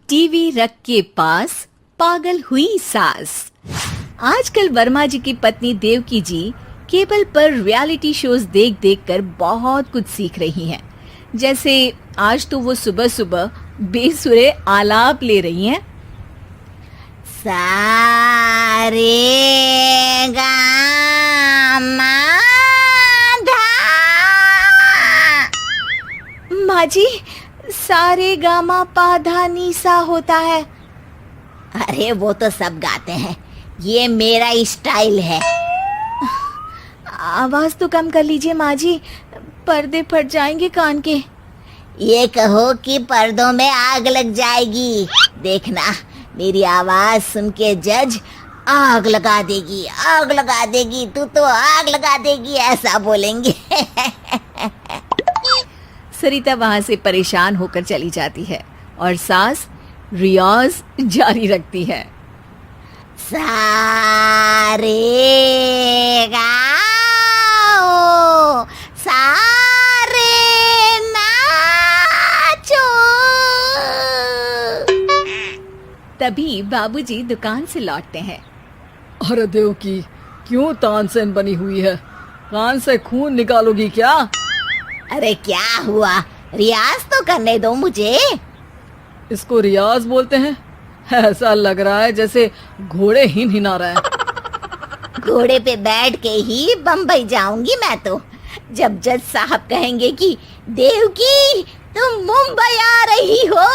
TV रख के पास पागल हुई सास। आजकल वर्मा जी की पत्नी देवकी जी केबल पर रियलिटी शोज देख देख कर बहुत कुछ सीख रही हैं। जैसे आज तो वो सुबह सुबह बेसुरे आलाप ले रही हैं। सारे गामा माँ जी, सारे गामा पाधा नीसा होता है। अरे वो तो सब गाते हैं, ये मेरा स्टाइल है। आवाज तो कम कर लीजिए माँ जी, पर्दे फट जाएंगे कान के। ये कहो कि पर्दों में आग लग जाएगी। देखना, मेरी आवाज सुन के जज आग लगा देगी, आग लगा देगी, तू तो आग लगा देगी, ऐसा बोलेंगे। सरिता वहां से परेशान होकर चली जाती है और सास रियाज जारी रखती है। सारे गाओ, सारे नाचो। तभी बाबूजी दुकान से लौटते हैं। अरे देवकी, क्यों तानसेन बनी हुई है? कान से खून निकालोगी क्या? अरे क्या हुआ, रियाज तो करने दो मुझे। इसको रियाज बोलते हैं? ऐसा लग रहा है जैसे घोड़े हिना रहा है। घोड़े पे बैठ के ही बम्बई जाऊंगी मैं तो, जब जज साहब कहेंगे कि देवकी तुम मुंबई आ रही हो।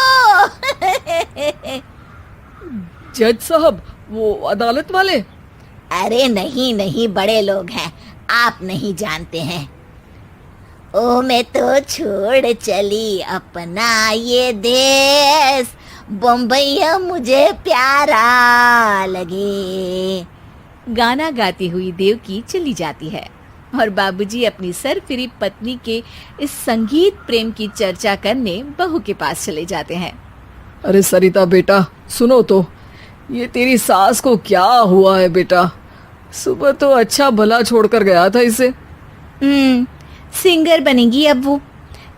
जज साहब, वो अदालत वाले? अरे नहीं नहीं, बड़े लोग हैं, आप नहीं जानते हैं। ओ मैं तो छोड़ चली अपना ये देश, बम्बई मुझे प्यारा लगे। गाना गाती हुई देवकी चली जाती है और बाबूजी अपनी सरफिरी पत्नी के इस संगीत प्रेम की चर्चा करने बहू के पास चले जाते हैं। अरे सरिता बेटा, सुनो तो, ये तेरी सास को क्या हुआ है बेटा? सुबह तो अच्छा भला छोड़कर गया था इसे। सिंगर बनेगी अब वो।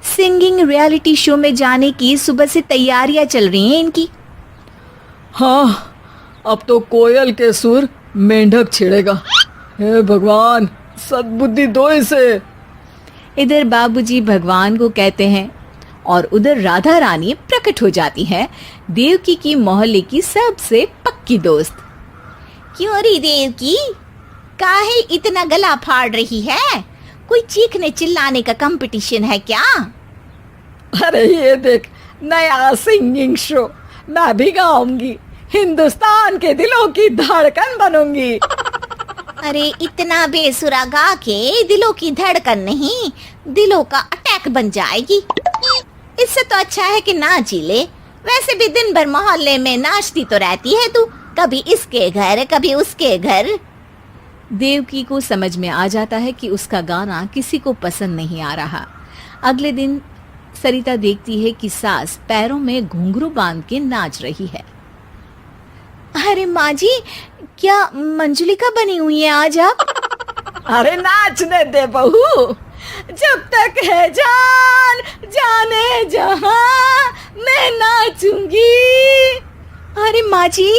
सिंगिंग रियलिटी शो में जाने की सुबह से तैयारियां चल रही हैं इनकी। हाँ, अब तो कोयल के सुर मेंढक छेड़ेगा। हे भगवान, सद्बुद्धि दो इसे। इधर बाबूजी भगवान को कहते हैं और उधर राधा रानी प्रकट हो जाती है, देवकी की मोहल्ले की सबसे पक्की दोस्त। क्यों री देवकी, काहे इतना गला फाड़ रही है? कोई चीखने चिल्लाने का कंपटीशन है क्या? अरे ये देख, नया सिंगिंग शो, मैं भी गाऊंगी, हिंदुस्तान के दिलों की धड़कन बनूंगी। अरे इतना बेसुरा गा के दिलों की धड़कन नहीं, दिलों का अटैक बन जाएगी। इससे तो अच्छा है कि नाच ही ले। वैसे भी दिन भर मोहल्ले में नाचती तो रहती है तू, कभी इसके घर कभी उसके घर। देवकी को समझ में आ जाता है कि उसका गाना किसी को पसंद नहीं आ रहा। अगले दिन सरिता देखती है कि सास पैरों में घुंघरू बांध के नाच रही है। अरे माँ जी, क्या मंजुलिका बनी हुई है आज आप? अरे नाचने दे बहू, जब तक है जान जाने जहां मैं नाचूंगी। अरे माँ जी,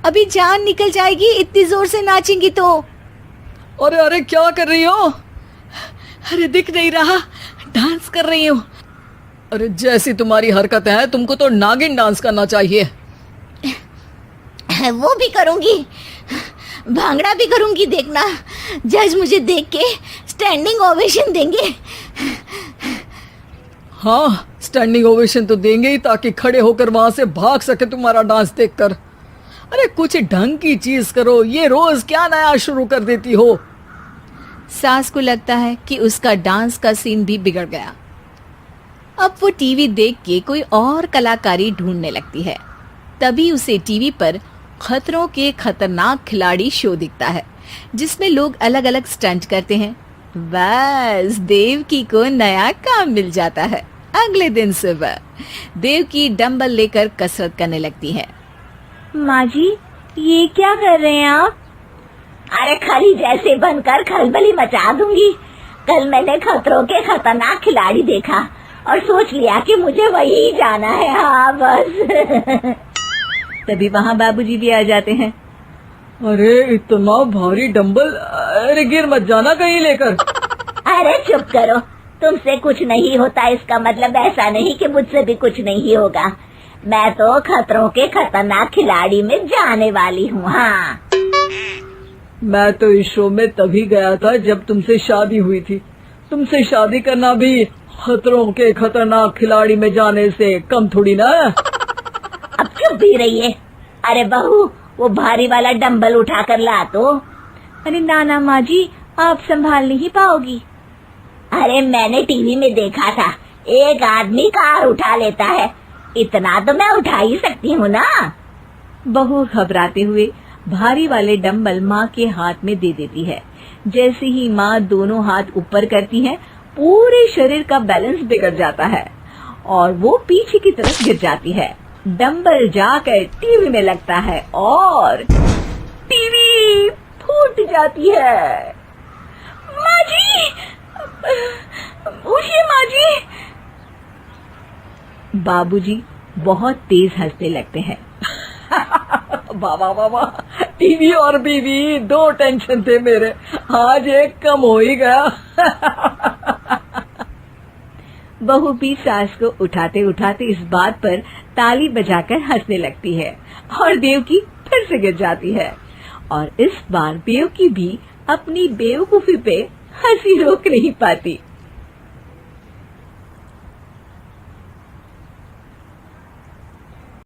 अभी जान निकल जाएगी इतनी जोर से नाचेंगी तो। अरे अरे, क्या कर रही हो? अरे दिख नहीं रहा, डांस कर रही हूँ। अरे जैसी तुम्हारी हरकतें हैं, तुमको तो नागिन डांस करना चाहिए। वो भी करूंगी, भांगड़ा भी करूंगी। देखना, जज मुझे देख के स्टैंडिंग ओवेशन देंगे। हाँ, स्टैंडिंग ओवेशन तो देंगे ही, ताकि खड़े होकर वहां से भाग सके तुम्हारा डांस देखकर। अरे कुछ ढंग की चीज करो, ये रोज क्या नया शुरू कर देती हो? सास को लगता है कि उसका डांस का सीन भी बिगड़ गया। अब वो टीवी देख के कोई और कलाकारी ढूंढने लगती है। तभी उसे टीवी पर खतरों के खतरनाक खिलाड़ी शो दिखता है, जिसमें लोग अलग अलग स्टंट करते हैं। बस देवकी को नया काम मिल जाता है। अगले दिन सुबह देवकी डंबल लेकर कसरत करने लगती है। माँ जी, ये क्या कर रहे हैं आप? अरे खली जैसे बनकर खलबली मचा दूंगी। कल मैंने खतरों के खतरनाक खिलाड़ी देखा और सोच लिया कि मुझे वही जाना है। हाँ बस। तभी वहाँ बाबूजी भी आ जाते हैं। अरे इतना भारी डंबल, अरे गिर मत जाना कहीं लेकर। अरे चुप करो, तुमसे कुछ नहीं होता इसका मतलब ऐसा नहीं कि मुझसे भी कुछ नहीं होगा। मैं तो खतरों के खतरनाक खिलाड़ी में जाने वाली हूँ। हाँ, मैं तो इस शो में तभी गया था जब तुमसे शादी हुई थी। तुमसे शादी करना भी खतरों के खतरनाक खिलाड़ी में जाने से कम थोड़ी ना। अब चुप भी रहिए। अरे बहू, वो भारी वाला डंबल उठा कर ला तो। अरे ना माँ जी, आप संभाल नहीं पाओगी। अरे मैंने टीवी में देखा था, एक आदमी कार उठा लेता है, इतना तो मैं उठा ही सकती हूँ ना। बहू घबराते हुए भारी वाले डंबल माँ के हाथ में दे देती है। जैसे ही माँ दोनों हाथ ऊपर करती है, पूरे शरीर का बैलेंस बिगड़ जाता है और वो पीछे की तरफ गिर जाती है। डंबल जाकर टीवी में लगता है और टीवी फूट जाती है। माँ जी, उठिए माँ जी। बाबूजी बहुत तेज हंसने लगते हैं। बाबा बाबा, टीवी और बीवी दो टेंशन थे मेरे, आज एक कम हो ही गया। बहू भी सास को उठाते उठाते इस बात पर ताली बजाकर हंसने लगती है और देवकी फिर से गिर जाती है। और इस बार देवकी भी अपनी बेवकूफी पे हंसी रोक नहीं पाती।